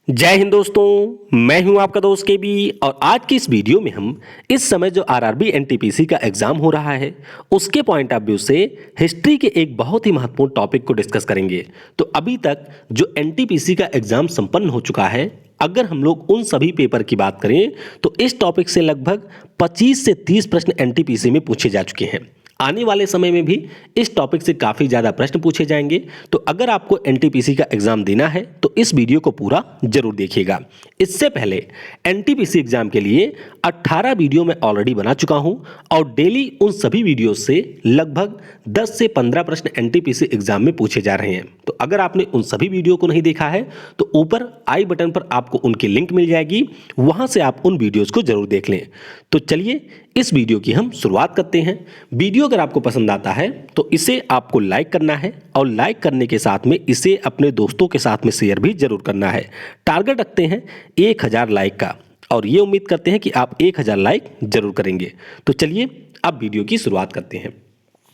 जय हिंद दोस्तों, मैं हूं आपका दोस्त केबी और आज की इस वीडियो में हम इस समय जो आरआरबी एनटीपीसी का एग्जाम हो रहा है उसके पॉइंट ऑफ व्यू से हिस्ट्री के एक बहुत ही महत्वपूर्ण टॉपिक को डिस्कस करेंगे। तो अभी तक जो एनटीपीसी का एग्जाम संपन्न हो चुका है, अगर हम लोग उन सभी पेपर की बात करें तो इस टॉपिक से लगभग 25 से 30 प्रश्न एनटीपीसी में पूछे जा चुके हैं। आने वाले समय में भी इस टॉपिक से काफ़ी ज़्यादा प्रश्न पूछे जाएंगे। तो अगर आपको एनटीपीसी का एग्ज़ाम देना है तो इस वीडियो को पूरा जरूर देखिएगा। इससे पहले एनटीपीसी एग्ज़ाम के लिए 18 वीडियो मैं ऑलरेडी बना चुका हूं और डेली उन सभी वीडियो से लगभग 10 से 15 प्रश्न एनटीपीसी एग्ज़ाम में पूछे जा रहे हैं। तो अगर आपने उन सभी वीडियो को नहीं देखा है तो ऊपर आई बटन पर आपको उनकी लिंक मिल जाएगी, वहां से आप उन वीडियोज़ को जरूर देख लें। तो चलिए इस वीडियो की हम शुरुआत करते हैं। वीडियो अगर आपको पसंद आता है तो इसे आपको लाइक करना है और लाइक करने के साथ में इसे अपने दोस्तों के साथ में शेयर भी जरूर करना है। टारगेट रखते हैं 1000 लाइक का और ये उम्मीद करते हैं कि आप 1000 लाइक जरूर करेंगे। तो चलिए अब वीडियो की शुरुआत करते हैं।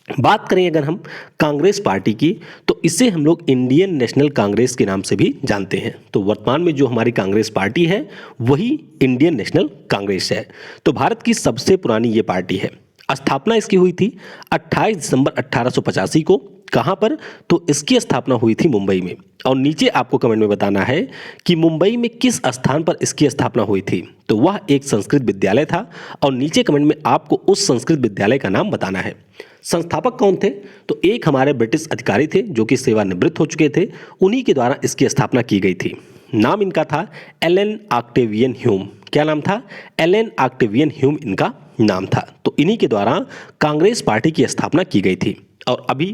बात करें अगर हम कांग्रेस पार्टी की तो इसे हम लोग इंडियन नेशनल कांग्रेस के नाम से भी जानते हैं। तो वर्तमान में जो हमारी कांग्रेस पार्टी है वही इंडियन नेशनल कांग्रेस है। तो भारत की सबसे पुरानी ये पार्टी है। स्थापना इसकी हुई थी 28 दिसंबर 1885 को। कहाँ पर? तो इसकी स्थापना हुई थी मुंबई में। और नीचे आपको कमेंट में बताना है कि मुंबई में किस स्थान पर इसकी स्थापना हुई थी। तो वह एक संस्कृत विद्यालय था और नीचे कमेंट में आपको उस संस्कृत विद्यालय का नाम बताना है। संस्थापक कौन थे? तो एक हमारे ब्रिटिश अधिकारी थे जो कि सेवानिवृत्त हो चुके थे, उन्हीं के द्वारा इसकी स्थापना की गई थी। नाम इनका था एलन ऑक्टेवियन ह्यूम। क्या नाम था? एलन ऑक्टेवियन ह्यूम इनका नाम था। तो इन्हीं के द्वारा कांग्रेस पार्टी की स्थापना की गई थी। और अभी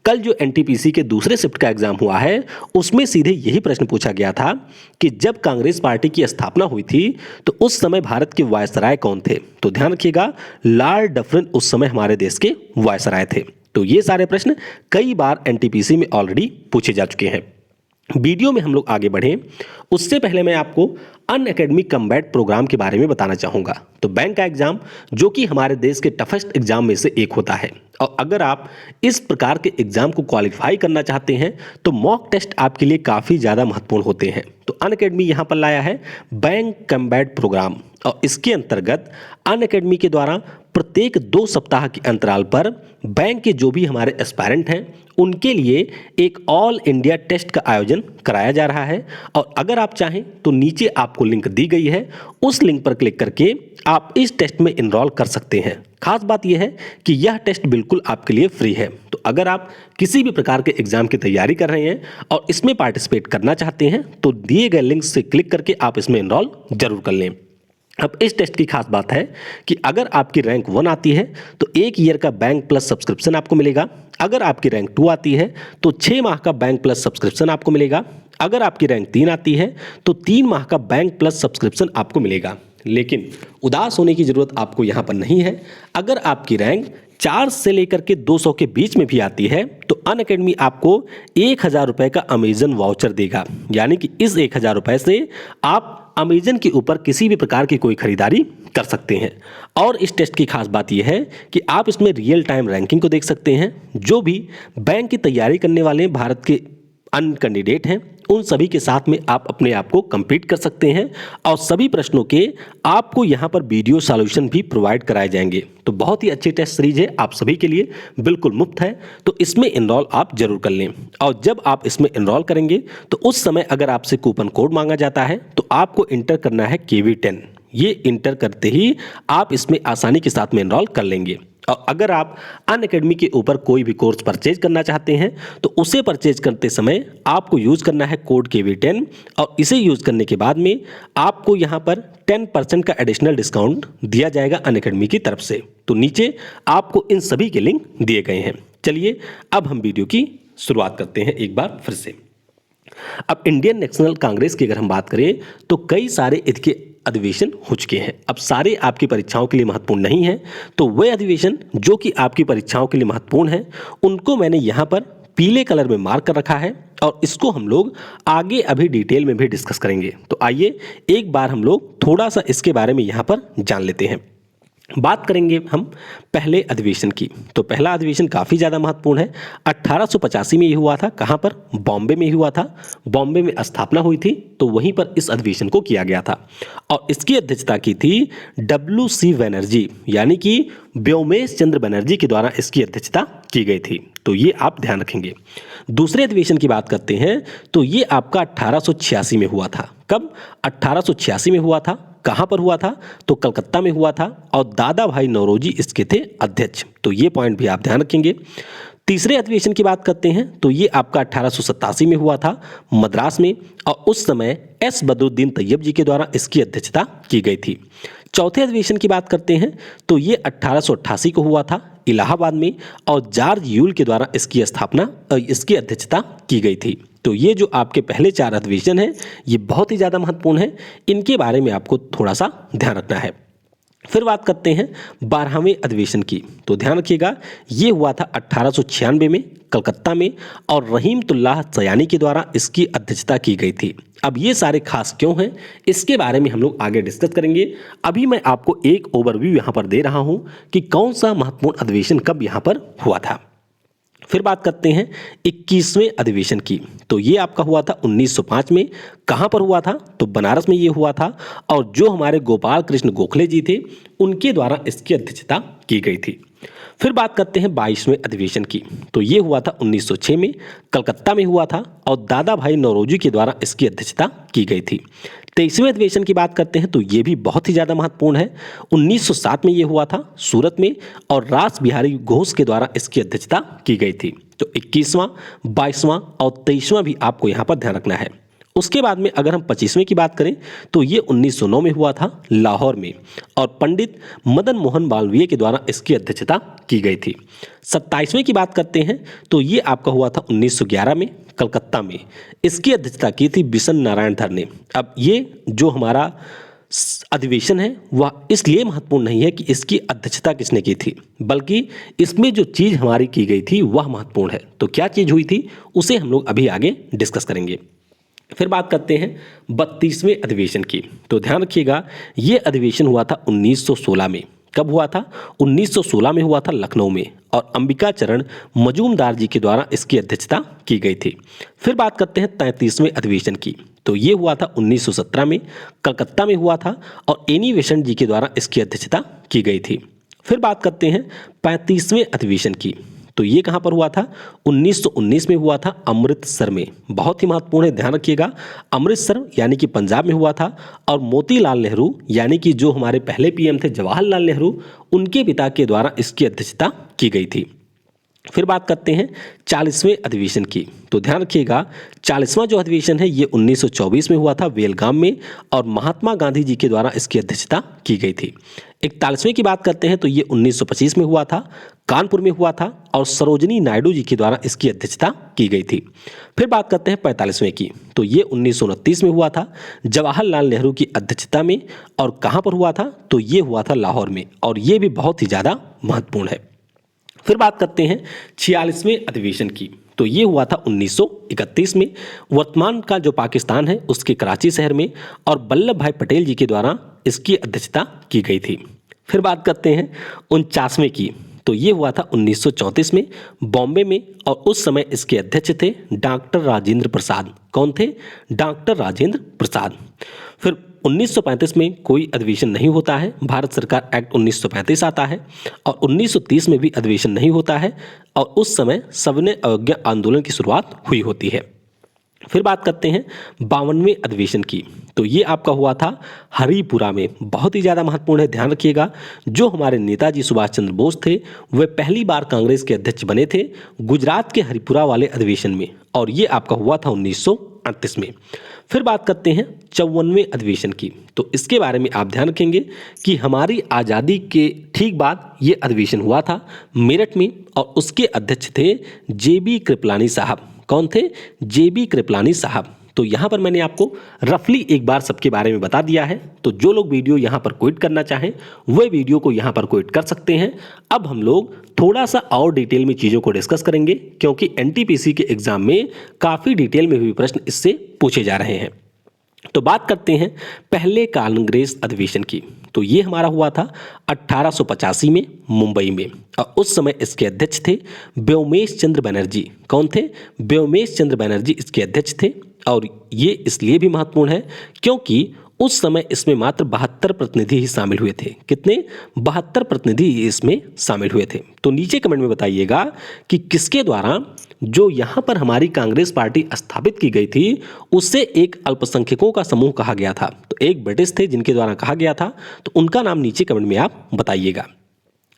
कल जो एनटीपीसी के दूसरे शिफ्ट का एग्जाम हुआ है उसमें सीधे यही प्रश्न पूछा गया था कि जब कांग्रेस पार्टी की स्थापना हुई थी तो उस समय भारत के वायसराय कौन थे? तो ध्यान रखिएगा, लॉर्ड डफरिन उस समय हमारे देश के वायसराय थे। तो ये सारे प्रश्न कई बार एनटीपीसी में ऑलरेडी पूछे जा चुके हैं। वीडियो में हम लोग आगे बढ़ें उससे पहले मैं आपको अनअकैडमी कम्बैट प्रोग्राम के बारे में बताना चाहूँगा। तो बैंक का एग्जाम जो कि हमारे देश के टफेस्ट एग्जाम में से एक होता है और अगर आप इस प्रकार के एग्जाम को क्वालिफाई करना चाहते हैं तो मॉक टेस्ट आपके लिए काफ़ी ज़्यादा महत्वपूर्ण होते हैं। तो अनअकैडमी यहाँ पर लाया है बैंक कम्बैट प्रोग्राम और इसके अंतर्गत अनअकैडमी के द्वारा प्रत्येक 2 सप्ताह के अंतराल पर बैंक के जो भी हमारे एस्पायरेंट हैं उनके लिए एक ऑल इंडिया टेस्ट का आयोजन कराया जा रहा है। और अगर आप चाहें तो नीचे आपको लिंक दी गई है, उस लिंक पर क्लिक करके आप इस टेस्ट में इनरोल कर सकते हैं। खास बात यह है कि यह टेस्ट बिल्कुल आपके लिए फ्री है। तो अगर आप किसी भी प्रकार के एग्जाम की तैयारी कर रहे हैं और इसमें पार्टिसिपेट करना चाहते हैं तो दिए गए लिंक से क्लिक करके आप इसमें इनरोल जरूर कर लें। अब इस टेस्ट की खास बात है कि अगर आपकी रैंक 1 आती है तो 1 ईयर का बैंक प्लस सब्सक्रिप्शन आपको मिलेगा। अगर आपकी रैंक 2 आती है तो 6 माह का बैंक प्लस सब्सक्रिप्शन आपको मिलेगा। अगर आपकी रैंक 3 आती है तो 3 माह का बैंक प्लस सब्सक्रिप्शन आपको मिलेगा। लेकिन उदास होने की जरूरत आपको यहाँ पर नहीं है। अगर आपकी रैंक 4 से लेकर के 200 के बीच में भी आती है तो अनअकैडमी आपको 1000 रुपये का अमेजन वाउचर देगा। यानी कि इस 1000 रुपये से आप अमेजन के ऊपर किसी भी प्रकार की कोई खरीदारी कर सकते हैं। और इस टेस्ट की खास बात यह है कि आप इसमें रियल टाइम रैंकिंग को देख सकते हैं। जो भी बैंक की तैयारी करने वाले भारत के अन्य कैंडिडेट हैं उन सभी के साथ में आप अपने आप को कंपीट कर सकते हैं और सभी प्रश्नों के आपको यहाँ पर वीडियो सॉल्यूशन भी प्रोवाइड कराए जाएंगे। तो बहुत ही अच्छी टेस्ट सीरीज है, आप सभी के लिए बिल्कुल मुफ्त है। तो इसमें इनरोल आप जरूर कर लें और जब आप इसमें इनरोल करेंगे तो उस समय अगर आपसे कूपन कोड मांगा जाता है तो आपको इंटर करना है KV10। ये इंटर करते ही आप इसमें आसानी के साथ में इनरोल कर लेंगे। और अगर आप अनअकैडमी के ऊपर कोई भी कोर्स परचेज करना चाहते हैं तो उसे परचेज करते समय आपको यूज़ करना है कोड KV10 और इसे यूज़ करने के बाद में आपको यहाँ पर 10% का एडिशनल डिस्काउंट दिया जाएगा अनअकैडमी की तरफ से। तो नीचे आपको इन सभी के लिंक दिए गए हैं। चलिए अब हम वीडियो की शुरुआत करते हैं एक बार फिर से। अब इंडियन नेशनल कांग्रेस की अगर हम बात करें तो कई सारे इसके अधिवेशन हो चुके हैं। अब सारे आपकी परीक्षाओं के लिए महत्वपूर्ण नहीं है, तो वे अधिवेशन जो कि आपकी परीक्षाओं के लिए महत्वपूर्ण है उनको मैंने यहाँ पर पीले कलर में मार्क कर रखा है और इसको हम लोग आगे अभी डिटेल में भी डिस्कस करेंगे। तो आइए एक बार हम लोग थोड़ा सा इसके बारे में यहाँ पर जान लेते हैं। बात करेंगे हम पहले अधिवेशन की। तो पहला अधिवेशन काफ़ी ज़्यादा महत्वपूर्ण है। 1885 में ये हुआ था। कहाँ पर? बॉम्बे में हुआ था। बॉम्बे में स्थापना हुई थी, तो वहीं पर इस अधिवेशन को किया गया था और इसकी अध्यक्षता की थी WC बनर्जी, यानी कि व्योमेश चंद्र बनर्जी के द्वारा इसकी अध्यक्षता की गई थी। तो ये आप ध्यान रखेंगे। दूसरे अधिवेशन की बात करते हैं तो ये आपका 1886 में हुआ था। कब? 1886 में हुआ था। कहाँ पर हुआ था? तो कलकत्ता में हुआ था और दादा भाई नौरोजी इसके थे अध्यक्ष। तो ये पॉइंट भी आप ध्यान रखेंगे। तीसरे अधिवेशन की बात करते हैं तो ये आपका 1887 में हुआ था मद्रास में और उस समय एस बदरुद्दीन तैयब जी के द्वारा इसकी अध्यक्षता की गई थी। चौथे अधिवेशन की बात करते हैं तो ये 1888 को हुआ था इलाहाबाद में और जॉर्ज यूल के द्वारा इसकी अध्यक्षता की गई थी। तो ये जो आपके पहले 4 अधिवेशन हैं ये बहुत ही ज़्यादा महत्वपूर्ण है, इनके बारे में आपको थोड़ा सा ध्यान रखना है। फिर बात करते हैं 12वें अधिवेशन की। तो ध्यान रखिएगा ये हुआ था 1896 में कलकत्ता में और रहीमतुल्लाह सयानी के द्वारा इसकी अध्यक्षता की गई थी। अब ये सारे खास क्यों हैं इसके बारे में हम लोग आगे डिस्कस करेंगे। अभी मैं आपको एक ओवरव्यू यहाँ पर दे रहा हूँ कि कौन सा महत्वपूर्ण अधिवेशन कब यहाँ पर हुआ था। फिर बात करते हैं 21वें अधिवेशन की। तो ये आपका हुआ था 1905 में। कहाँ पर हुआ था? तो बनारस में ये हुआ था और जो हमारे गोपाल कृष्ण गोखले जी थे उनके द्वारा इसकी अध्यक्षता की गई थी। फिर बात करते हैं 22वें अधिवेशन की। तो ये हुआ था 1906 में कलकत्ता में हुआ था और दादा भाई नौरोजी के द्वारा इसकी अध्यक्षता की गई थी। 23वें अधिवेशन की बात करते हैं तो ये भी बहुत ही ज़्यादा महत्वपूर्ण है। 1907 में ये हुआ था सूरत में और रास बिहारी घोष के द्वारा इसकी अध्यक्षता की गई थी। तो 21वां, 22वां और 23वां भी आपको यहाँ पर ध्यान रखना है। उसके बाद में अगर हम 25वें की बात करें तो ये 1909 में हुआ था लाहौर में और पंडित मदन मोहन मालवीय के द्वारा इसकी अध्यक्षता की गई थी। 27वें की बात करते हैं तो ये आपका हुआ था 1911 में कलकत्ता में। इसकी अध्यक्षता की थी बिशन नारायण धर ने। अब ये जो हमारा अधिवेशन है वह इसलिए महत्वपूर्ण नहीं है कि इसकी अध्यक्षता किसने की थी, बल्कि इसमें जो चीज़ हमारी की गई थी वह महत्वपूर्ण है। तो क्या चीज़ हुई थी उसे हम लोग अभी आगे डिस्कस करेंगे। फिर बात करते हैं 32वें अधिवेशन की। तो ध्यान रखिएगा ये अधिवेशन हुआ था 1916 में। कब हुआ था? 1916 में हुआ था लखनऊ में और अंबिका चरण मजूमदार जी के द्वारा इसकी अध्यक्षता की गई थी। फिर बात करते हैं 33वें अधिवेशन की। तो ये हुआ था 1917 में कलकत्ता में हुआ था और एनी बेसेंट जी के द्वारा इसकी अध्यक्षता की गई थी। फिर बात करते हैं 35वें अधिवेशन की। तो ये कहाँ पर हुआ था? 1919 में हुआ था अमृतसर में। बहुत ही महत्वपूर्ण है, ध्यान रखिएगा। अमृतसर यानी कि पंजाब में हुआ था और मोतीलाल नेहरू यानी कि जो हमारे पहले पीएम थे जवाहरलाल नेहरू उनके पिता के द्वारा इसकी अध्यक्षता की गई थी। फिर बात करते हैं 40वें अधिवेशन की। तो ध्यान रखिएगा 40वां जो अधिवेशन है ये 1924 में हुआ था बेलगाम में और महात्मा गांधी जी के द्वारा इसकी अध्यक्षता की गई थी। 41वें की बात करते हैं तो ये 1925 में हुआ था, कानपुर में हुआ था और सरोजनी नायडू जी के द्वारा इसकी अध्यक्षता की गई थी। फिर बात करते हैं 45वें की। तो ये 1929 में हुआ था जवाहरलाल नेहरू की अध्यक्षता में और कहाँ पर हुआ था? तो ये हुआ था लाहौर में और ये भी बहुत ही ज़्यादा महत्वपूर्ण है। फिर बात करते हैं 46वें अधिवेशन की। तो ये हुआ था 1931 में वर्तमान का जो पाकिस्तान है उसके कराची शहर में और वल्लभ भाई पटेल जी के द्वारा इसकी अध्यक्षता की गई थी। फिर बात करते हैं 49वें की। तो ये हुआ था 1934 में बॉम्बे में और उस समय इसके अध्यक्ष थे डॉक्टर राजेंद्र प्रसाद। कौन थे? डॉक्टर राजेंद्र प्रसाद। फिर 1935 में कोई अधिवेशन नहीं होता है, भारत सरकार एक्ट 1935 आता है और 1930 में भी अधिवेशन नहीं होता है और उस समय सविनय अवज्ञा आंदोलन की शुरुआत हुई होती है। फिर बात करते हैं 52वें अधिवेशन की। तो ये आपका हुआ था हरिपुरा में। बहुत ही ज़्यादा महत्वपूर्ण है, ध्यान रखिएगा। जो हमारे नेताजी सुभाष चंद्र बोस थे वे पहली बार कांग्रेस के अध्यक्ष बने थे गुजरात के हरिपुरा वाले अधिवेशन में और ये आपका हुआ था 1938 में। फिर बात करते हैं 54वें अधिवेशन की। तो इसके बारे में आप ध्यान रखेंगे कि हमारी आज़ादी के ठीक बाद ये अधिवेशन हुआ था मेरठ में और उसके अध्यक्ष थे JB कृपलानी साहब। कौन थे? JB कृपलानी साहब। तो यहाँ पर मैंने आपको रफली एक बार सबके बारे में बता दिया है। तो जो लोग वीडियो यहाँ पर क्विट करना चाहें वह वीडियो को यहाँ पर क्विट कर सकते हैं। अब हम लोग थोड़ा सा और डिटेल में चीज़ों को डिस्कस करेंगे क्योंकि NTPC के एग्जाम में काफ़ी डिटेल में भी प्रश्न इससे पूछे जा रहे हैं। तो बात करते हैं पहले कांग्रेस अधिवेशन की। तो ये हमारा हुआ था 1885 में मुंबई में, और उस समय इसके अध्यक्ष थे व्योमेश चंद्र बनर्जी। कौन थे? व्योमेश चंद्र बनर्जी इसके अध्यक्ष थे। और ये इसलिए भी महत्वपूर्ण है क्योंकि उस समय इसमें मात्र 72 प्रतिनिधि ही शामिल हुए थे। कितने? 72 प्रतिनिधि इसमें शामिल हुए थे। तो नीचे कमेंट में बताइएगा कि किसके द्वारा जो यहाँ पर हमारी कांग्रेस पार्टी स्थापित की गई थी उसे एक अल्पसंख्यकों का समूह कहा गया था। तो एक ब्रिटिश थे जिनके द्वारा कहा गया था, तो उनका नाम नीचे कमेंट में आप बताइएगा।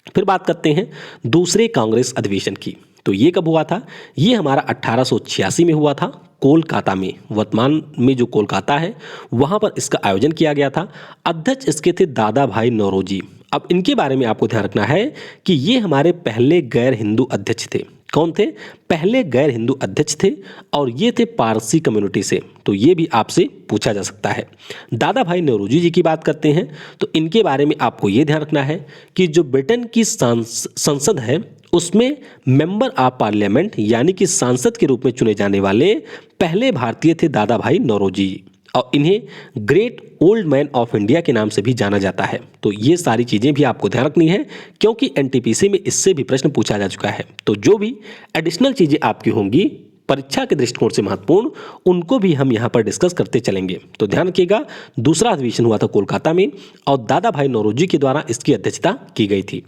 फिर बात करते हैं दूसरे कांग्रेस अधिवेशन की। तो ये कब हुआ था? ये हमारा 1886 में हुआ था, कोलकाता में। वर्तमान में जो कोलकाता है वहाँ पर इसका आयोजन किया गया था। अध्यक्ष इसके थे दादा भाई नौरोजी। अब इनके बारे में आपको ध्यान रखना है कि ये हमारे पहले गैर हिंदू अध्यक्ष थे। कौन थे? पहले गैर हिंदू अध्यक्ष थे, और ये थे पारसी कम्युनिटी से। तो ये भी आपसे पूछा जा सकता है। दादा भाई नौरोजी जी की बात करते हैं तो इनके बारे में आपको ये ध्यान रखना है कि जो ब्रिटेन की संसद है उसमें मेंबर ऑफ पार्लियामेंट यानी कि सांसद के रूप में चुने जाने वाले पहले भारतीय थे दादा भाई नौरोजी जी, और इन्हें great old man of India के नाम से भी जाना जाता है। तो ये सारी चीज़ें भी आपको ध्यान रखनी है क्योंकि एनटीपीसी में इससे भी प्रश्न पूछा जा चुका है। तो जो भी एडिशनल चीज़ें आपकी होंगी परीक्षा के दृष्टिकोण से महत्वपूर्ण, उनको भी हम यहाँ पर डिस्कस करते चलेंगे। तो ध्यान रखिएगा, दूसरा अधिवेशन हुआ था कोलकाता में और दादा भाई नौरोजी के द्वारा इसकी अध्यक्षता की गई थी।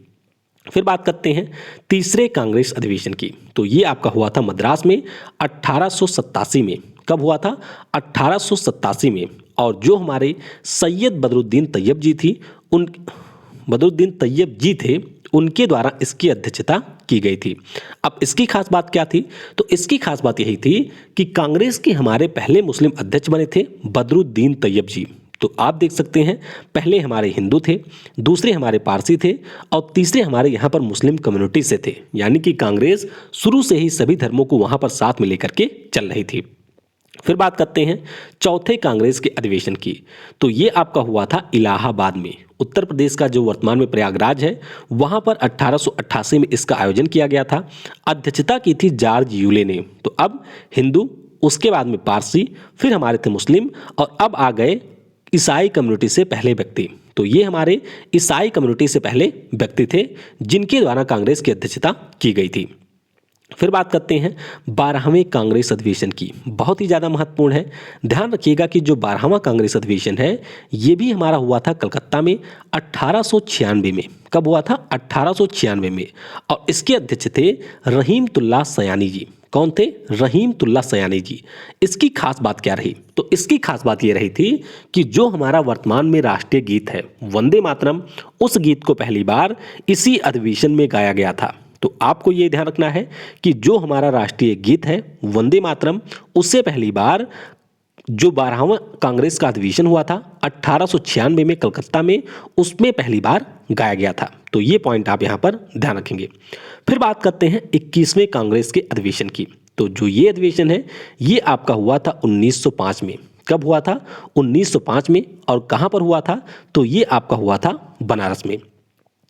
फिर बात करते हैं तीसरे कांग्रेस अधिवेशन की। तो ये आपका हुआ था मद्रास में 1887 में। कब हुआ था? 1887 में। और जो हमारे सैयद बदरुद्दीन तैयब जी थी बदरुद्दीन तैयब जी थे, उनके द्वारा इसकी अध्यक्षता की गई थी। अब इसकी खास बात क्या थी? तो इसकी खास बात यही थी कि कांग्रेस के हमारे पहले मुस्लिम अध्यक्ष बने थे बदरुद्दीन तैयब जी। तो आप देख सकते हैं, पहले हमारे हिंदू थे, दूसरे हमारे पारसी थे, और तीसरे हमारे यहाँ पर मुस्लिम कम्युनिटी से थे। यानी कि कांग्रेस शुरू से ही सभी धर्मों को वहाँ पर साथ में लेकर के चल रही थी। फिर बात करते हैं चौथे कांग्रेस के अधिवेशन की। तो ये आपका हुआ था इलाहाबाद में, उत्तर प्रदेश का जो वर्तमान में प्रयागराज है, वहाँ पर 1888 में इसका आयोजन किया गया था। अध्यक्षता की थी जॉर्ज यूले ने। तो अब हिंदू, उसके बाद में पारसी, फिर हमारे थे मुस्लिम, और अब आ गए ईसाई कम्युनिटी से पहले व्यक्ति। तो ये हमारे ईसाई कम्युनिटी से पहले व्यक्ति थे जिनके द्वारा कांग्रेस की अध्यक्षता की गई थी। फिर बात करते हैं 12वें कांग्रेस अधिवेशन की। बहुत ही ज़्यादा महत्वपूर्ण है, ध्यान रखिएगा कि जो 12वां कांग्रेस अधिवेशन है ये भी हमारा हुआ था कलकत्ता में 1896 में। कब हुआ था? 1896 में। और इसके अध्यक्ष थे रहीमतुल्लाह सयानी जी। कौन थे? रहीमतुल्लाह सयानी जी। इसकी खास बात क्या रही? तो इसकी खास बात ये रही थी कि जो हमारा वर्तमान में राष्ट्रीय गीत है वंदे मातरम, उस गीत को पहली बार इसी अधिवेशन में गाया गया था। तो आपको ये ध्यान रखना है कि जो हमारा राष्ट्रीय गीत है वंदे मातरम, उससे पहली बार जो 12वां कांग्रेस का अधिवेशन हुआ था 1896 में कलकत्ता में, उसमें पहली बार गाया गया था। तो ये पॉइंट आप यहाँ पर ध्यान रखेंगे। फिर बात करते हैं 21वें कांग्रेस के अधिवेशन की। तो जो ये अधिवेशन है ये आपका हुआ था 1905 में। कब हुआ था? 1905 में। और कहाँ पर हुआ था? तो ये आपका हुआ था बनारस में।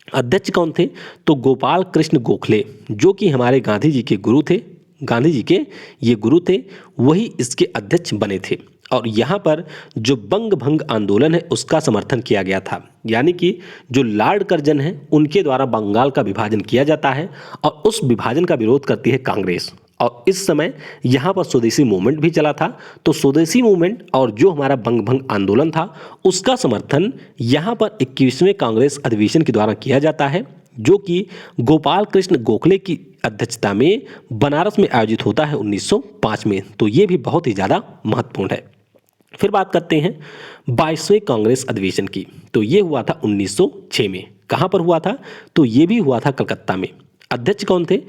अध्यक्ष कौन थे? तो गोपाल कृष्ण गोखले, जो कि हमारे गांधी जी के गुरु थे, गांधी जी के ये गुरु थे, वही इसके अध्यक्ष बने थे। और यहाँ पर जो बंग भंग आंदोलन है उसका समर्थन किया गया था। यानी कि जो लॉर्ड कर्जन है उनके द्वारा बंगाल का विभाजन किया जाता है और उस विभाजन का विरोध करती है कांग्रेस। और इस समय यहाँ पर स्वदेशी मूवमेंट भी चला था। तो स्वदेशी मूवमेंट और जो हमारा बंग भंग आंदोलन था उसका समर्थन यहाँ पर 21वें कांग्रेस अधिवेशन के द्वारा किया जाता है, जो कि गोपाल कृष्ण गोखले की अध्यक्षता में बनारस में आयोजित होता है 1905 में। तो ये भी बहुत ही ज़्यादा महत्वपूर्ण है। फिर बात करते हैं 22वें कांग्रेस अधिवेशन की। तो ये हुआ था 1906 में। कहाँ पर हुआ था? तो ये भी हुआ था कलकत्ता में। अध्यक्ष कौन थे?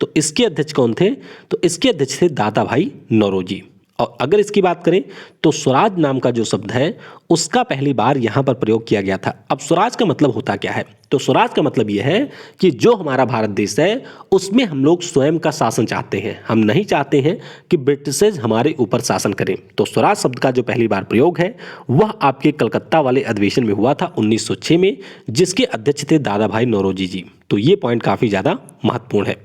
तो इसके अध्यक्ष कौन थे? तो इसके अध्यक्ष थे दादा भाई नौरोजी। और अगर इसकी बात करें तो स्वराज नाम का जो शब्द है उसका पहली बार यहाँ पर प्रयोग किया गया था। अब स्वराज का मतलब होता क्या है? तो स्वराज का मतलब यह है कि जो हमारा भारत देश है उसमें हम लोग स्वयं का शासन चाहते हैं। हम नहीं चाहते हैं कि ब्रिटिशर्स हमारे ऊपर शासन करें। तो स्वराज शब्द का जो पहली बार प्रयोग है वह आपके कलकत्ता वाले अधिवेशन में हुआ था 1906 में, जिसके अध्यक्ष थे दादा भाई नौरोजी जी। तो ये पॉइंट काफ़ी ज़्यादा महत्वपूर्ण है।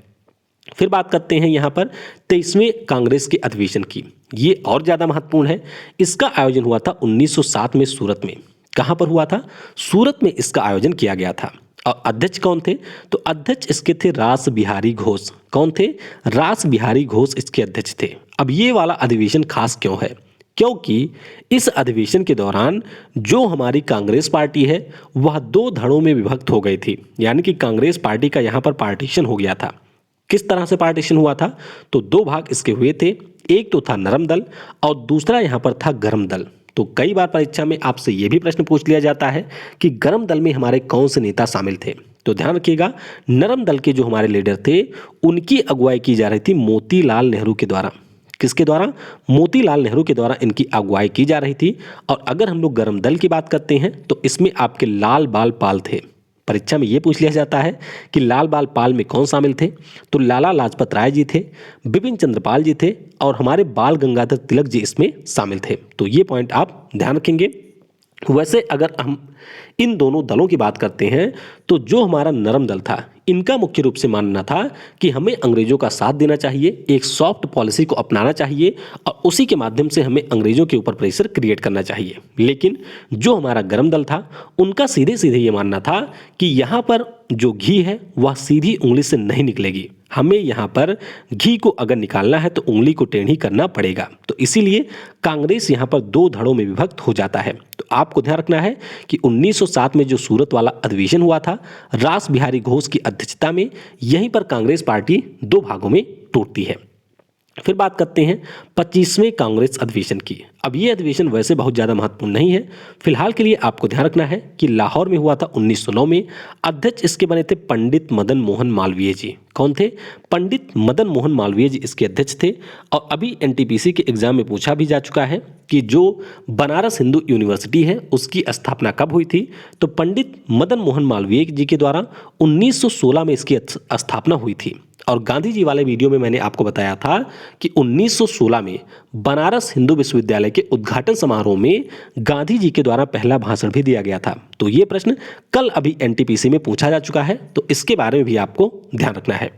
फिर बात करते हैं यहाँ पर 23वें कांग्रेस के अधिवेशन की। ये और ज़्यादा महत्वपूर्ण है। इसका आयोजन हुआ था 1907 में सूरत में। कहाँ पर हुआ था? सूरत में इसका आयोजन किया गया था। और अध्यक्ष कौन थे? तो अध्यक्ष इसके थे रास बिहारी घोष। कौन थे? रास बिहारी घोष इसके अध्यक्ष थे। अब ये वाला अधिवेशन खास क्यों है? क्योंकि इस अधिवेशन के दौरान जो हमारी कांग्रेस पार्टी है वह दो धड़ों में विभक्त हो गई थी। यानी कि कांग्रेस पार्टी का यहाँ पर पार्टीशन हो गया था। किस तरह से पार्टीशन हुआ था? तो दो भाग इसके हुए थे। एक तो था नरम दल और दूसरा यहाँ पर था गर्म दल। तो कई बार परीक्षा में आपसे ये भी प्रश्न पूछ लिया जाता है कि गर्म दल में हमारे कौन से नेता शामिल थे। तो ध्यान रखिएगा, नरम दल के जो हमारे लीडर थे उनकी अगुवाई की जा रही थी मोतीलाल नेहरू के द्वारा। किसके द्वारा? मोतीलाल नेहरू के द्वारा इनकी अगुवाई की जा रही थी। और अगर हम लोग गर्म दल की बात करते हैं तो इसमें आपके लाल बाल पाल थे। परीक्षा में ये पूछ लिया जाता है कि लाल बाल पाल में कौन शामिल थे? तो लाला लाजपत राय जी थे, बिपिन चंद्रपाल जी थे और हमारे बाल गंगाधर तिलक जी इसमें शामिल थे। तो ये पॉइंट आप ध्यान रखेंगे। वैसे अगर हम इन दोनों दलों की बात करते हैं तो जो हमारा नरम दल था इनका मुख्य रूप से मानना था कि हमें अंग्रेजों का साथ देना चाहिए, एक सॉफ्ट पॉलिसी को अपनाना चाहिए और उसी के माध्यम से हमें अंग्रेजों के ऊपर प्रेशर क्रिएट करना चाहिए। लेकिन जो हमारा गर्म दल था उनका सीधे सीधे ये मानना था कि यहाँ पर जो घी है वह सीधी उंगली से नहीं निकलेगी, हमें यहाँ पर घी को अगर निकालना है तो उंगली को टेढ़ी करना पड़ेगा। तो इसीलिए कांग्रेस यहाँ पर दो धड़ों में विभक्त हो जाता है। तो आपको ध्यान रखना है कि 1907 में जो सूरत वाला अधिवेशन हुआ था रास बिहारी घोष की अध्यक्षता में, यहीं पर कांग्रेस पार्टी दो भागों में टूटती है। फिर बात करते हैं 25वें कांग्रेस अधिवेशन की। अब ये अधिवेशन वैसे बहुत ज़्यादा महत्वपूर्ण नहीं है। फिलहाल के लिए आपको ध्यान रखना है कि लाहौर में हुआ था 1909 में। अध्यक्ष इसके बने थे पंडित मदन मोहन मालवीय जी। कौन थे? पंडित मदन मोहन मालवीय जी इसके अध्यक्ष थे। और अभी एनटीपीसी के एग्जाम में पूछा भी जा चुका है कि जो बनारस हिंदू यूनिवर्सिटी है उसकी स्थापना कब हुई थी? तो पंडित मदन मोहन मालवीय जी के द्वारा 1916 में इसकी स्थापना हुई थी। और गांधी जी वाले वीडियो में मैंने आपको बताया था कि 1916 में बनारस हिंदू विश्वविद्यालय के उद्घाटन समारोह में गांधी जी के द्वारा पहला भाषण भी दिया गया था। तो ये प्रश्न कल अभी एनटीपीसी में पूछा जा चुका है, तो इसके बारे में भी आपको ध्यान रखना है।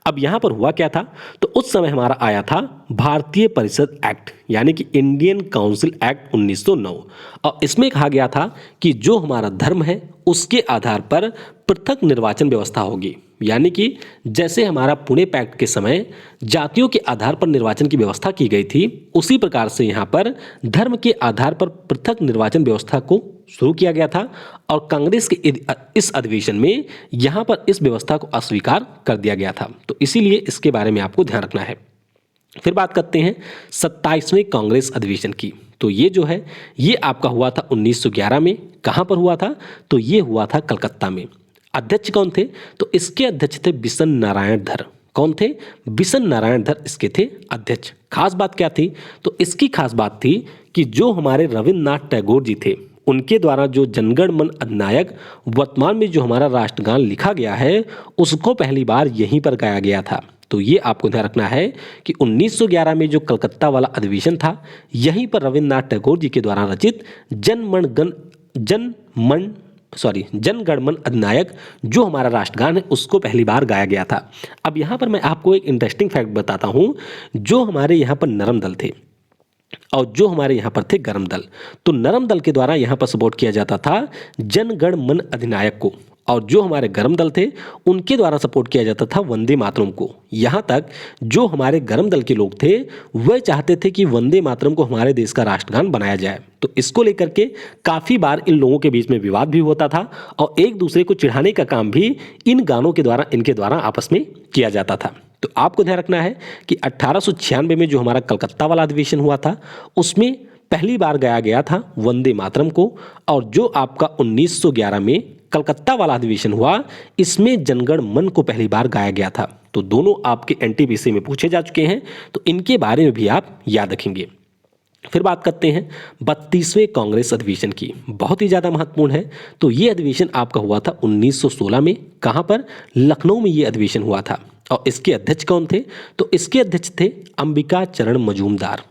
अब यहां पर हुआ क्या था? तो उस समय हमारा आया था भारतीय परिषद एक्ट, यानी कि इंडियन काउंसिल एक्ट 1909। और इसमें कहा गया था कि जो हमारा धर्म है उसके आधार पर पृथक निर्वाचन व्यवस्था होगी। यानी कि जैसे हमारा पुणे पैक्ट के समय जातियों के आधार पर निर्वाचन की व्यवस्था की गई थी, उसी प्रकार से यहाँ पर धर्म के आधार पर पृथक निर्वाचन व्यवस्था को शुरू किया गया था। और कांग्रेस के इस अधिवेशन में यहाँ पर इस व्यवस्था को अस्वीकार कर दिया गया था। तो इसीलिए इसके बारे में आपको ध्यान रखना है। फिर बात करते हैं 27वें कांग्रेस अधिवेशन की। तो ये जो है ये आपका हुआ था 1911 में। कहाँ पर हुआ था? तो ये हुआ था कलकत्ता में। अध्यक्ष कौन थे? तो इसके अध्यक्ष थे बिशन नारायण धर। कौन थे? बिशन नारायण धर इसके थे अध्यक्ष। खास बात क्या थी? तो इसकी खास बात थी कि जो हमारे रविन्द्रनाथ टैगोर जी थे उनके द्वारा जो जनगण मन अधिनायक वर्तमान में जो हमारा राष्ट्रगान लिखा गया है उसको पहली बार यहीं पर गाया गया था। तो ये आपको ध्यान रखना है कि 1911 में जो कलकत्ता वाला अधिवेशन था यहीं पर रविन्द्रनाथ टैगोर जी के द्वारा रचित जन गण मन अधिनायक जो हमारा राष्ट्रगान है उसको पहली बार गाया गया था। अब यहाँ पर मैं आपको एक इंटरेस्टिंग फैक्ट बताता हूँ। जो हमारे यहाँ पर नरम दल थे और जो हमारे यहाँ पर थे गर्म दल, तो नरम दल के द्वारा यहाँ पर सपोर्ट किया जाता था जन गण मन अधिनायक को, और जो हमारे गर्म दल थे उनके द्वारा सपोर्ट किया जाता था वंदे मातरम को। यहाँ तक जो हमारे गर्म दल के लोग थे वह चाहते थे कि वंदे मातरम को हमारे देश का राष्ट्रगान बनाया जाए। तो इसको लेकर के काफ़ी बार इन लोगों के बीच में विवाद भी होता था और एक दूसरे को चिढ़ाने का काम भी इन गानों के द्वारा इनके द्वारा आपस में किया जाता था। तो आपको ध्यान रखना है कि 1896 में जो हमारा कलकत्ता वाला अधिवेशन हुआ था उसमें पहली बार गाया गया था वंदे मातरम को, और जो आपका 1911 में कलकत्ता वाला अधिवेशन हुआ इसमें जनगण मन को पहली बार गाया गया था। तो दोनों आपके एनटीपीसी में पूछे जा चुके हैं, तो इनके बारे में भी आप याद रखेंगे। फिर बात करते हैं 32वें कांग्रेस अधिवेशन की। बहुत ही ज़्यादा महत्वपूर्ण है। तो ये अधिवेशन आपका हुआ था 1916 में। कहाँ पर? लखनऊ में ये अधिवेशन हुआ था। और इसके अध्यक्ष कौन थे? तो इसके अध्यक्ष थे अंबिका चरण मजूमदार।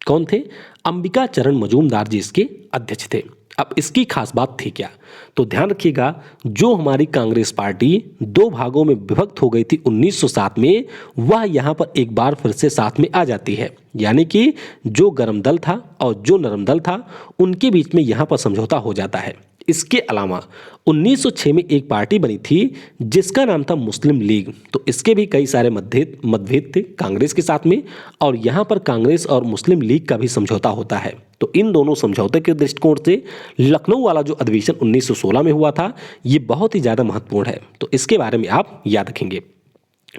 कौन थे? अंबिका चरण मजूमदार जी इसके अध्यक्ष थे। अब इसकी खास बात थी क्या? तो ध्यान रखिएगा, जो हमारी कांग्रेस पार्टी दो भागों में विभक्त हो गई थी 1907 में, वह यहाँ पर एक बार फिर से साथ में आ जाती है। यानी कि जो गर्म दल था और जो नरम दल था, उनके बीच में यहाँ पर समझौता हो जाता है। इसके अलावा 1906 में एक पार्टी बनी थी जिसका नाम था मुस्लिम लीग। तो इसके भी कई सारे मतभेद थे कांग्रेस के साथ में, और यहाँ पर कांग्रेस और मुस्लिम लीग का भी समझौता होता है। तो इन दोनों समझौते के दृष्टिकोण से लखनऊ वाला जो अधिवेशन 1916 में हुआ था, ये बहुत ही ज़्यादा महत्वपूर्ण है। तो इसके बारे में आप याद रखेंगे।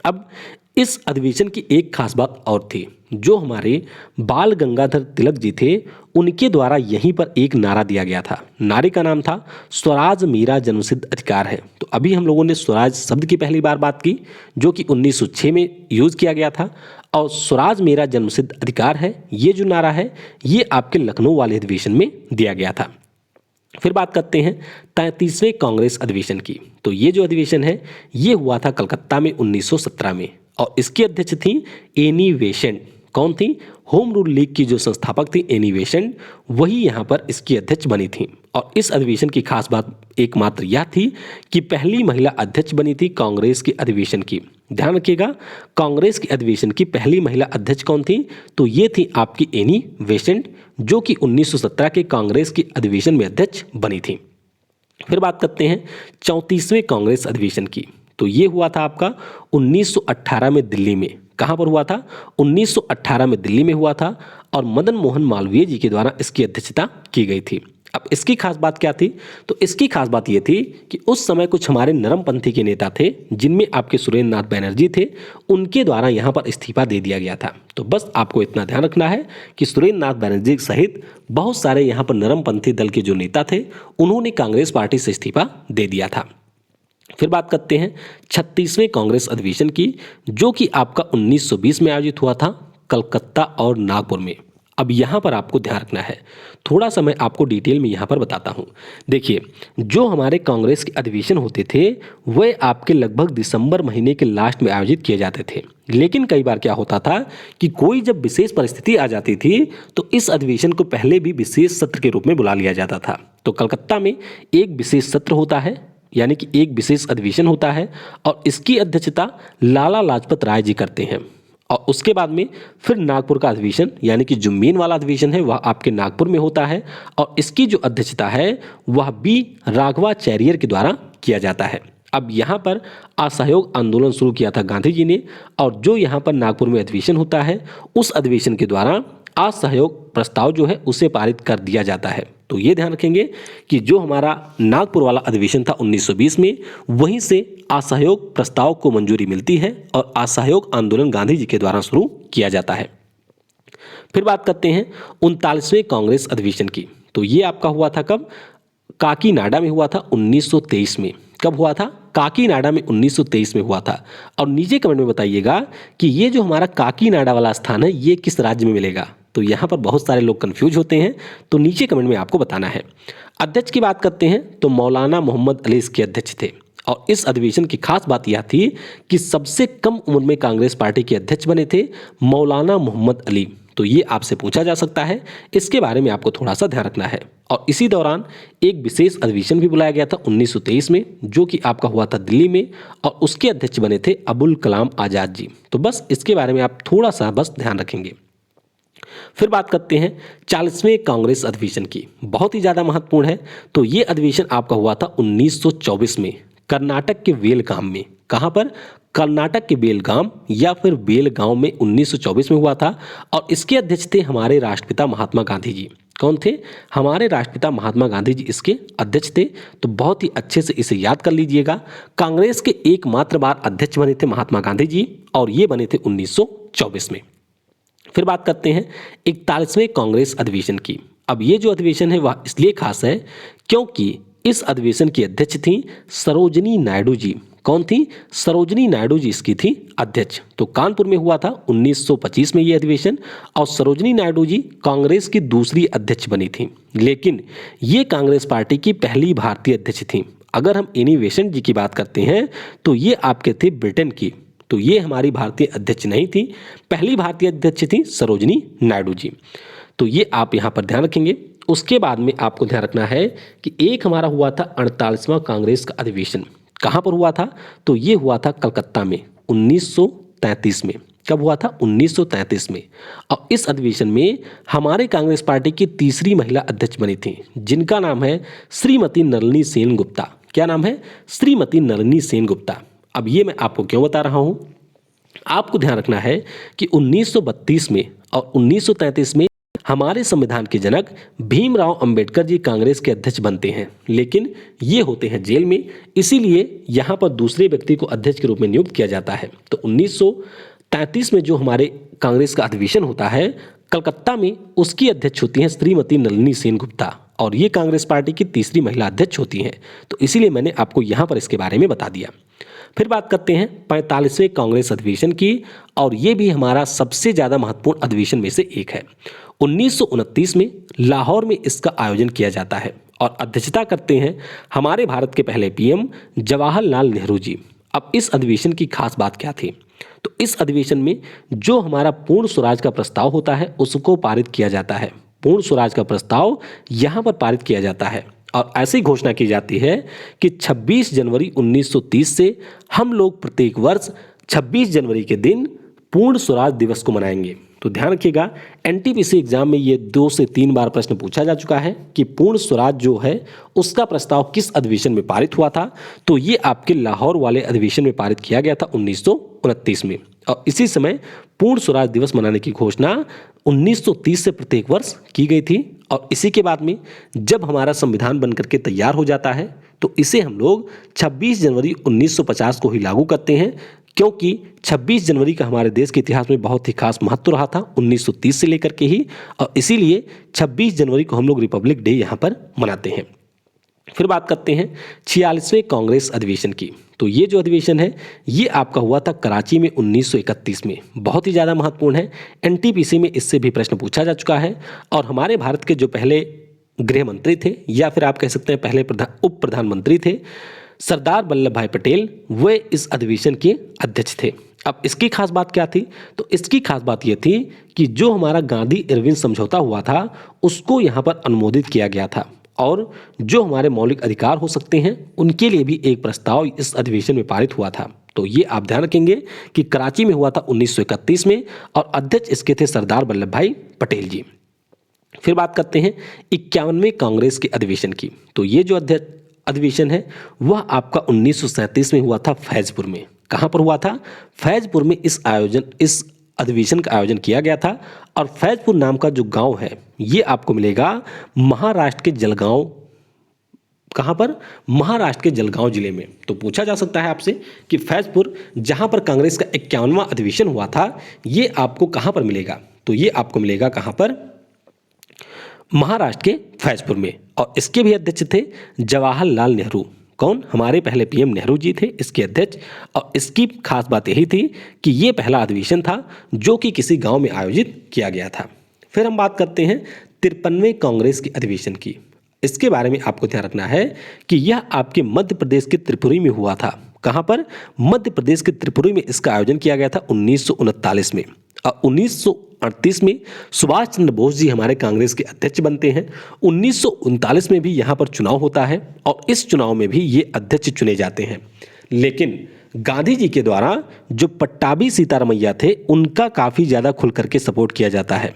अब इस अधिवेशन की एक खास बात और थी, जो हमारे बाल गंगाधर तिलक जी थे, उनके द्वारा यहीं पर एक नारा दिया गया था। नारे का नाम था स्वराज मेरा जन्मसिद्ध अधिकार है। तो अभी हम लोगों ने स्वराज शब्द की पहली बार बात की, जो कि 1906 में यूज किया गया था, और स्वराज मेरा जन्मसिद्ध अधिकार है, ये जो नारा है, ये आपके लखनऊ वाले अधिवेशन में दिया गया था। फिर बात करते हैं 33वें कांग्रेस अधिवेशन की। तो ये जो अधिवेशन है, ये हुआ था कलकत्ता में 1917 में, और इसकी अध्यक्ष थी एनी बेसेंट। कौन थी? होम रूल लीग की जो संस्थापक थी एनी बेसेंट, वही यहाँ पर इसकी अध्यक्ष बनी थी। और इस अधिवेशन की खास बात एकमात्र यह थी कि पहली महिला अध्यक्ष बनी थी कांग्रेस के अधिवेशन की। ध्यान रखिएगा, कांग्रेस के अधिवेशन की पहली महिला अध्यक्ष कौन थी? तो ये थी आपकी एनी बेसेंट, जो कि 1917 के कांग्रेस के अधिवेशन में अध्यक्ष बनी थी। फिर बात करते हैं 34वें कांग्रेस अधिवेशन की। तो ये हुआ था आपका 1918 में दिल्ली में। कहाँ पर हुआ था? 1918 में दिल्ली में हुआ था, और मदन मोहन मालवीय जी के द्वारा इसकी अध्यक्षता की गई थी। अब इसकी खास बात क्या थी? तो इसकी खास बात ये थी कि उस समय कुछ हमारे नरमपंथी के नेता थे, जिनमें आपके सुरेंद्र नाथ बैनर्जी थे, उनके द्वारा यहाँ पर इस्तीफा दे दिया गया था। तो बस आपको इतना ध्यान रखना है कि सुरेंद्र नाथ बैनर्जी सहित बहुत सारे यहाँ पर नरमपंथी दल के जो नेता थे, उन्होंने कांग्रेस पार्टी से इस्तीफा दे दिया था। फिर बात करते हैं 36वें कांग्रेस अधिवेशन की, जो कि आपका 1920 में आयोजित हुआ था कलकत्ता और नागपुर में। अब यहाँ पर आपको ध्यान रखना है, थोड़ा सा मैं आपको डिटेल में यहाँ पर बताता हूँ। देखिए, जो हमारे कांग्रेस के अधिवेशन होते थे, वह आपके लगभग दिसंबर महीने के लास्ट में आयोजित किए जाते थे। लेकिन कई बार क्या होता था कि कोई जब विशेष परिस्थिति आ जाती थी, तो इस अधिवेशन को पहले भी विशेष सत्र के रूप में बुला लिया जाता था। तो कलकत्ता में एक विशेष सत्र होता है, यानी कि एक विशेष अधिवेशन होता है, और इसकी अध्यक्षता लाला लाजपत राय जी करते हैं। और उसके बाद में फिर नागपुर का अधिवेशन, यानी कि जो मेन वाला अधिवेशन है, वह आपके नागपुर में होता है, और इसकी जो अध्यक्षता है वह बी राघवाचार्य के द्वारा किया जाता है। अब यहाँ पर असहयोग आंदोलन शुरू किया था गांधी जी ने, और जो यहाँ पर नागपुर में अधिवेशन होता है, उस अधिवेशन के द्वारा असहयोग प्रस्ताव जो है उसे पारित कर दिया जाता है। तो ये ध्यान रखेंगे कि जो हमारा नागपुर वाला अधिवेशन था 1920 में, वहीं से असहयोग प्रस्ताव को मंजूरी मिलती है, और असहयोग आंदोलन गांधी जी के द्वारा शुरू किया जाता है। फिर बात करते हैं 39वें कांग्रेस अधिवेशन की। तो ये आपका हुआ था कब? काकीनाडा में हुआ था 1923 में। कब हुआ था? काकीनाडा में 1923 में हुआ था। और नीचे कमेंट में बताइएगा कि ये जो हमारा काकीनाडा वाला स्थान है, ये किस राज्य में मिलेगा? तो यहाँ पर बहुत सारे लोग कंफ्यूज होते हैं, तो नीचे कमेंट में आपको बताना है। अध्यक्ष की बात करते हैं तो मौलाना मोहम्मद अली इसके अध्यक्ष थे, और इस अधिवेशन की खास बात यह थी कि सबसे कम उम्र में कांग्रेस पार्टी के अध्यक्ष बने थे मौलाना मोहम्मद अली। तो ये आपसे पूछा जा सकता है, इसके बारे में आपको थोड़ा सा ध्यान रखना है। और इसी दौरान एक विशेष अधिवेशन भी बुलाया गया था 1923 में, जो कि आपका हुआ था दिल्ली में, और उसके अध्यक्ष बने थे अबुल कलाम आज़ाद जी। तो बस इसके बारे में आप थोड़ा सा बस ध्यान रखेंगे। फिर बात करते हैं 40वें कांग्रेस अधिवेशन की, बहुत ही ज़्यादा महत्वपूर्ण है। तो ये अधिवेशन आपका हुआ था 1924 में कर्नाटक के बेलगाम में। कहाँ पर? कर्नाटक के बेलगाम या फिर बेलगांव में 1924 में हुआ था, और इसके अध्यक्ष थे हमारे राष्ट्रपिता महात्मा गांधी जी। कौन थे? हमारे राष्ट्रपिता महात्मा गांधी जी इसके अध्यक्ष थे। तो बहुत ही अच्छे से इसे याद कर लीजिएगा। कांग्रेस के एकमात्र बार अध्यक्ष बने थे महात्मा गांधी जी, और ये बने थे 1924 में। फिर बात करते हैं 41वें कांग्रेस अधिवेशन की। अब ये जो अधिवेशन है वह इसलिए खास है क्योंकि इस अधिवेशन की अध्यक्ष थी सरोजनी नायडू जी। कौन थी? सरोजनी नायडू जी इसकी थी अध्यक्ष। तो कानपुर में हुआ था 1925 में ये अधिवेशन, और सरोजनी नायडू जी कांग्रेस की दूसरी अध्यक्ष बनी थी, लेकिन ये कांग्रेस पार्टी की पहली भारतीय अध्यक्ष थी। अगर हम एनी बेसेंट जी की बात करते हैं तो ये आपके थे ब्रिटेन की। तो ये हमारी भारतीय अध्यक्ष नहीं थी, पहली भारतीय अध्यक्ष थी सरोजनी नायडू जी। तो ये आप यहाँ पर ध्यान रखेंगे। उसके बाद में आपको ध्यान रखना है कि एक हमारा हुआ था 48वां कांग्रेस का अधिवेशन। कहाँ पर हुआ था? तो ये हुआ था कलकत्ता में 1933 में। कब हुआ था? 1933 में। और इस अधिवेशन में हमारे कांग्रेस पार्टी की तीसरी महिला अध्यक्ष बनी थी, जिनका नाम है श्रीमती नलिनी सेन गुप्ता। क्या नाम है? श्रीमती नलिनी सेन गुप्ता। अब ये मैं आपको क्यों बता रहा हूं? आपको ध्यान रखना है कि 1932 में और 1933 में हमारे संविधान के जनक भीमराव अंबेडकर जी कांग्रेस के अध्यक्ष बनते हैं, लेकिन ये होते हैं जेल में, इसीलिए यहाँ पर दूसरे व्यक्ति को अध्यक्ष के रूप में नियुक्त किया जाता है। तो 1933 में जो हमारे कांग्रेस का अधिवेशन होता है कलकत्ता में, उसकी अध्यक्ष होती हैं श्रीमती नलिनी सेन गुप्ता, और ये कांग्रेस पार्टी की तीसरी महिला अध्यक्ष होती हैं। तो इसीलिए मैंने आपको यहाँ पर इसके बारे में बता दिया। फिर बात करते हैं 45वें कांग्रेस अधिवेशन की, और ये भी हमारा सबसे ज़्यादा महत्वपूर्ण अधिवेशन में से एक है। 1929 में लाहौर में इसका आयोजन किया जाता है और अध्यक्षता करते हैं हमारे भारत के पहले पीएम जवाहरलाल नेहरू जी। अब इस अधिवेशन की खास बात क्या थी? तो इस अधिवेशन में जो हमारा पूर्ण स्वराज का प्रस्ताव होता है उसको पारित किया जाता है। पूर्ण स्वराज का प्रस्ताव यहाँ पर पारित किया जाता है और ऐसी घोषणा की जाती है कि 26 जनवरी 1930 से हम लोग प्रत्येक वर्ष 26 जनवरी के दिन पूर्ण स्वराज दिवस को मनाएंगे। तो ध्यान रखिएगा, एनटीपीसी एग्जाम में ये 2 से 3 बार प्रश्न पूछा जा चुका है कि पूर्ण स्वराज जो है उसका प्रस्ताव किस अधिवेशन में पारित हुआ था। तो ये आपके लाहौर वाले अधिवेशन में पारित किया गया था 1929 में, और इसी समय पूर्ण स्वराज दिवस मनाने की घोषणा 1930 से प्रत्येक वर्ष की गई थी। और इसी के बाद में जब हमारा संविधान बनकर के तैयार हो जाता है तो इसे हम लोग 26 जनवरी 1950 को ही लागू करते हैं, क्योंकि 26 जनवरी का हमारे देश के इतिहास में बहुत ही खास महत्व रहा था 1930 से लेकर के ही, और इसीलिए 26 जनवरी को हम लोग रिपब्लिक डे यहाँ पर मनाते हैं। फिर बात करते हैं 46वें कांग्रेस अधिवेशन की। तो ये जो अधिवेशन है ये आपका हुआ था कराची में 1931 में। बहुत ही ज़्यादा महत्वपूर्ण है, एनटीपीसी में इससे भी प्रश्न पूछा जा चुका है। और हमारे भारत के जो पहले गृह मंत्री थे, या फिर आप कह सकते हैं पहले उप प्रधानमंत्री थे, सरदार वल्लभ भाई पटेल, वे इस अधिवेशन के अध्यक्ष थे। अब इसकी खास बात क्या थी? तो इसकी खास बात यह थी कि जो हमारा गांधी इरविन समझौता हुआ था उसको यहाँ पर अनुमोदित किया गया था, और जो हमारे मौलिक अधिकार हो सकते हैं उनके लिए भी एक प्रस्ताव इस अधिवेशन में पारित हुआ था। तो ये आप ध्यान रखेंगे कि कराची में हुआ था 1931 में, और अध्यक्ष इसके थे सरदार वल्लभ भाई पटेल जी। फिर बात करते हैं 51वें कांग्रेस के अधिवेशन की। तो ये जो अधिवेशन है वह आपका 1937 में हुआ था फैजपुर में। कहाँ पर हुआ था? फैजपुर में इस अधिवेशन का आयोजन किया गया था। और फैजपुर नाम का जो गांव है ये आपको मिलेगा महाराष्ट्र के जलगांव। कहाँ पर? महाराष्ट्र के जलगांव जिले में। तो पूछा जा सकता है आपसे कि फैजपुर, जहां पर कांग्रेस का 51वां अधिवेशन हुआ था, ये आपको कहां पर मिलेगा? तो ये आपको मिलेगा कहां पर? महाराष्ट्र के फैजपुर में। और इसके भी अध्यक्ष थे जवाहरलाल नेहरू। कौन? हमारे पहले पीएम नेहरू जी थे इसके अध्यक्ष। और इसकी खास बात यही थी कि ये पहला अधिवेशन था जो कि किसी गांव में आयोजित किया गया था। फिर हम बात करते हैं 53वें कांग्रेस के अधिवेशन की। इसके बारे में आपको ध्यान रखना है कि यह आपके मध्य प्रदेश के त्रिपुरी में हुआ था। कहां पर? मध्य प्रदेश के त्रिपुरी में इसका आयोजन किया गया था 1939 में। और 1938 में सुभाष चंद्र बोस जी हमारे कांग्रेस के अध्यक्ष बनते हैं। 1939 में भी यहाँ पर चुनाव होता है और इस चुनाव में भी ये अध्यक्ष चुने जाते हैं। लेकिन गांधी जी के द्वारा जो पट्टाभी सीतारमैया थे उनका काफ़ी ज़्यादा खुल करके सपोर्ट किया जाता है,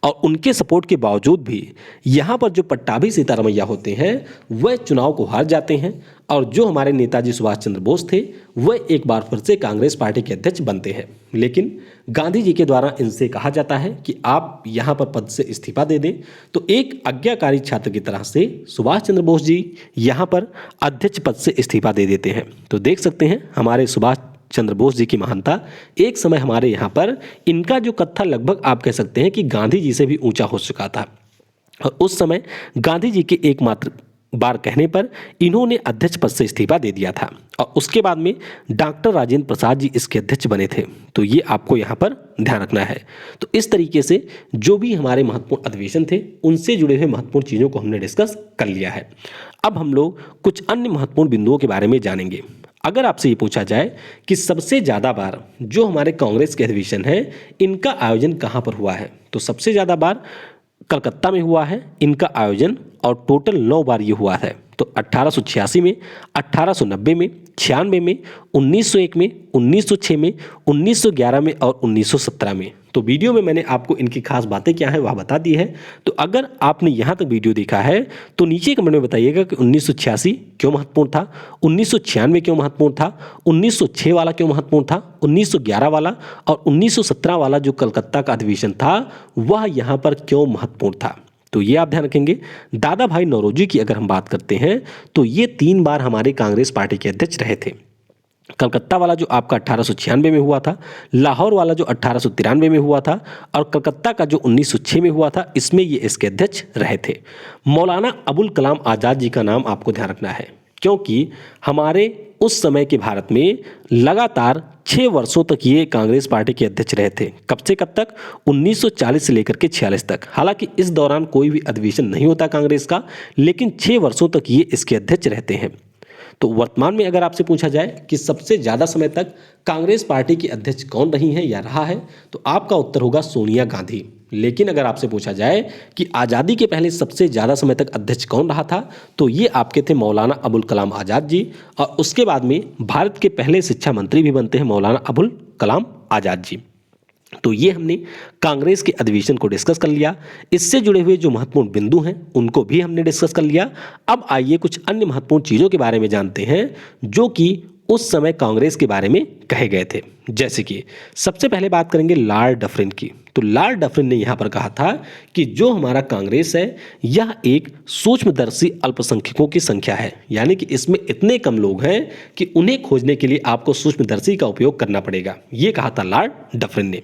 और उनके सपोर्ट के बावजूद भी यहाँ पर जो पट्टाभी सीतारमैया होते हैं वह चुनाव को हार जाते हैं, और जो हमारे नेताजी सुभाष चंद्र बोस थे वह एक बार फिर से कांग्रेस पार्टी के अध्यक्ष बनते हैं। लेकिन गांधी जी के द्वारा इनसे कहा जाता है कि आप यहाँ पर पद से इस्तीफा दे दें। तो एक आज्ञाकारी छात्र की तरह से सुभाष चंद्र बोस जी यहाँ पर अध्यक्ष पद से इस्तीफा दे देते हैं। तो देख सकते हैं हमारे सुभाष चंद्र बोस जी की महानता। एक समय हमारे यहाँ पर इनका जो कद था लगभग आप कह सकते हैं कि गांधी जी से भी ऊंचा हो चुका था, और उस समय गांधी जी के एकमात्र बार कहने पर इन्होंने अध्यक्ष पद से इस्तीफा दे दिया था, और उसके बाद में डॉक्टर राजेंद्र प्रसाद जी इसके अध्यक्ष बने थे। तो ये आपको यहाँ पर ध्यान रखना है। तो इस तरीके से जो भी हमारे महत्वपूर्ण अधिवेशन थे उनसे जुड़े हुए महत्वपूर्ण चीज़ों को हमने डिस्कस कर लिया है। अब हम लोग कुछ अन्य महत्वपूर्ण बिंदुओं के बारे में जानेंगे। अगर आपसे ये पूछा जाए कि सबसे ज़्यादा बार जो हमारे कांग्रेस के अधिवेशन हैं इनका आयोजन कहाँ पर हुआ है, तो सबसे ज़्यादा बार कलकत्ता में हुआ है इनका आयोजन, और टोटल 9 बार ये हुआ है। तो 1886 में, 1890 में, 96 में, 1901 में, 1906 में, 1911 में और 1917 में। तो वीडियो में मैंने आपको इनकी खास बातें क्या है वह बता दी है। तो अगर आपने यहाँ तक वीडियो देखा है तो नीचे कमेंट में बताइएगा कि 1986 क्यों महत्वपूर्ण था, 1996 क्यों महत्वपूर्ण था, 1906 वाला क्यों महत्वपूर्ण था, 1911 वाला और 1917 वाला जो कलकत्ता का अधिवेशन था वह यहाँ पर क्यों महत्वपूर्ण था। तो ये आप ध्यान रखेंगे। दादा भाई नौरोजी की अगर हम बात करते हैं तो ये 3 बार हमारे कांग्रेस पार्टी के अध्यक्ष रहे थे। कलकत्ता वाला जो आपका 1896 में हुआ था, लाहौर वाला जो 1893 में हुआ था और कलकत्ता का जो 1906 में हुआ था, इसमें ये इसके अध्यक्ष रहे थे। मौलाना अबुल कलाम आज़ाद जी का नाम आपको ध्यान रखना है, क्योंकि हमारे उस समय के भारत में लगातार 6 वर्षों तक ये कांग्रेस पार्टी के अध्यक्ष रहे थे। कब से कब तक? 1940 से लेकर के 46 तक। हालांकि इस दौरान कोई भी अधिवेशन नहीं होता कांग्रेस का, लेकिन 6 वर्षों तक ये इसके अध्यक्ष रहते हैं। तो वर्तमान में अगर आपसे पूछा जाए कि सबसे ज़्यादा समय तक कांग्रेस पार्टी की अध्यक्ष कौन रही हैं या रहा है, तो आपका उत्तर होगा सोनिया गांधी। लेकिन अगर आपसे पूछा जाए कि आज़ादी के पहले सबसे ज़्यादा समय तक अध्यक्ष कौन रहा था, तो ये आपके थे मौलाना अबुल कलाम आज़ाद जी। और उसके बाद में भारत के पहले शिक्षा मंत्री भी बनते हैं मौलाना अबुल कलाम आज़ाद जी। तो ये हमने कांग्रेस के अधिवेशन को डिस्कस कर लिया। इससे जुड़े हुए जो महत्वपूर्ण बिंदु हैं उनको भी हमने डिस्कस कर लिया। अब आइए कुछ अन्य महत्वपूर्ण चीज़ों के बारे में जानते हैं जो कि उस समय कांग्रेस के बारे में कहे गए थे। जैसे कि सबसे पहले बात करेंगे लॉर्ड डफरिन की। तो लॉर्ड डफरिन ने यहाँ पर कहा था कि जो हमारा कांग्रेस है यह एक सूक्ष्मदर्शी अल्पसंख्यकों की संख्या है, यानी कि इसमें इतने कम लोग हैं कि उन्हें खोजने के लिए आपको सूक्ष्मदर्शी का उपयोग करना पड़ेगा। ये कहा था लॉर्ड डफरिन ने।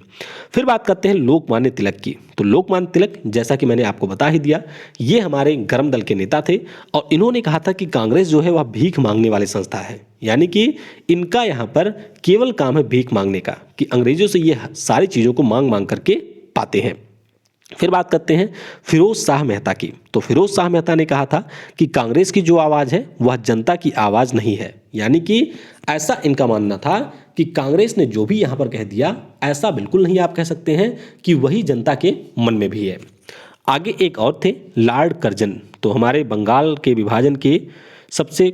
फिर बात करते हैं लोकमान्य तिलक की। तो लोकमान्य तिलक, जैसा कि मैंने आपको बता ही दिया, ये हमारे गर्म दल के नेता थे और इन्होंने कहा था कि कांग्रेस जो है वह भीख मांगने वाली संस्था है, यानी कि इनका यहाँ पर केवल काम है भीख मांगने का, कि अंग्रेजों से ये सारी चीज़ों को मांग मांग करके पाते हैं। फिर बात करते हैं फिरोज शाह मेहता की। तो फिरोज शाह मेहता ने कहा था कि कांग्रेस की जो आवाज़ है वह जनता की आवाज़ नहीं है, यानी कि ऐसा इनका मानना था कि कांग्रेस ने जो भी यहाँ पर कह दिया ऐसा बिल्कुल नहीं आप कह सकते हैं कि वही जनता के मन में भी है। आगे एक और थे लॉर्ड कर्जन। तो हमारे बंगाल के विभाजन के सबसे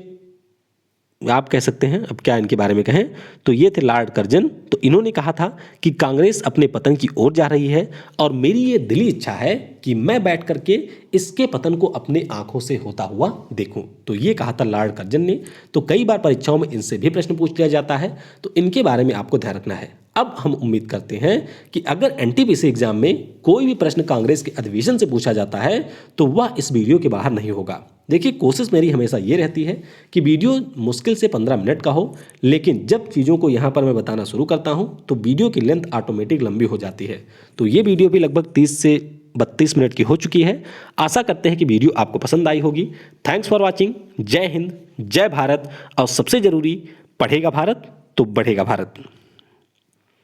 आप कह सकते हैं, अब क्या इनके बारे में कहें, तो ये थे लॉर्ड कर्जन। तो इन्होंने कहा था कि कांग्रेस अपने पतन की ओर जा रही है और मेरी ये दिली इच्छा है कि मैं बैठ करके इसके पतन को अपने आंखों से होता हुआ देखूं। तो ये कहा था लॉर्ड कर्जन ने। तो कई बार परीक्षाओं में इनसे भी प्रश्न पूछ लिया जाता है, तो इनके बारे में आपको ध्यान रखना है। अब हम उम्मीद करते हैं कि अगर एनटीपीसी एग्जाम में कोई भी प्रश्न कांग्रेस के अधिवेशन से पूछा जाता है तो वह इस वीडियो के बाहर नहीं होगा। देखिए, कोशिश मेरी हमेशा ये रहती है कि वीडियो मुश्किल से 15 मिनट का हो, लेकिन जब चीज़ों को यहाँ पर मैं बताना शुरू करता हूँ तो वीडियो की लेंथ ऑटोमेटिक लंबी हो जाती है। तो ये वीडियो भी लगभग 30 से 32 मिनट की हो चुकी है। आशा करते हैं कि वीडियो आपको पसंद आई होगी। Thanks for watching. जय हिंद, जय भारत, और सबसे ज़रूरी, पढ़ेगा भारत तो बढ़ेगा भारत।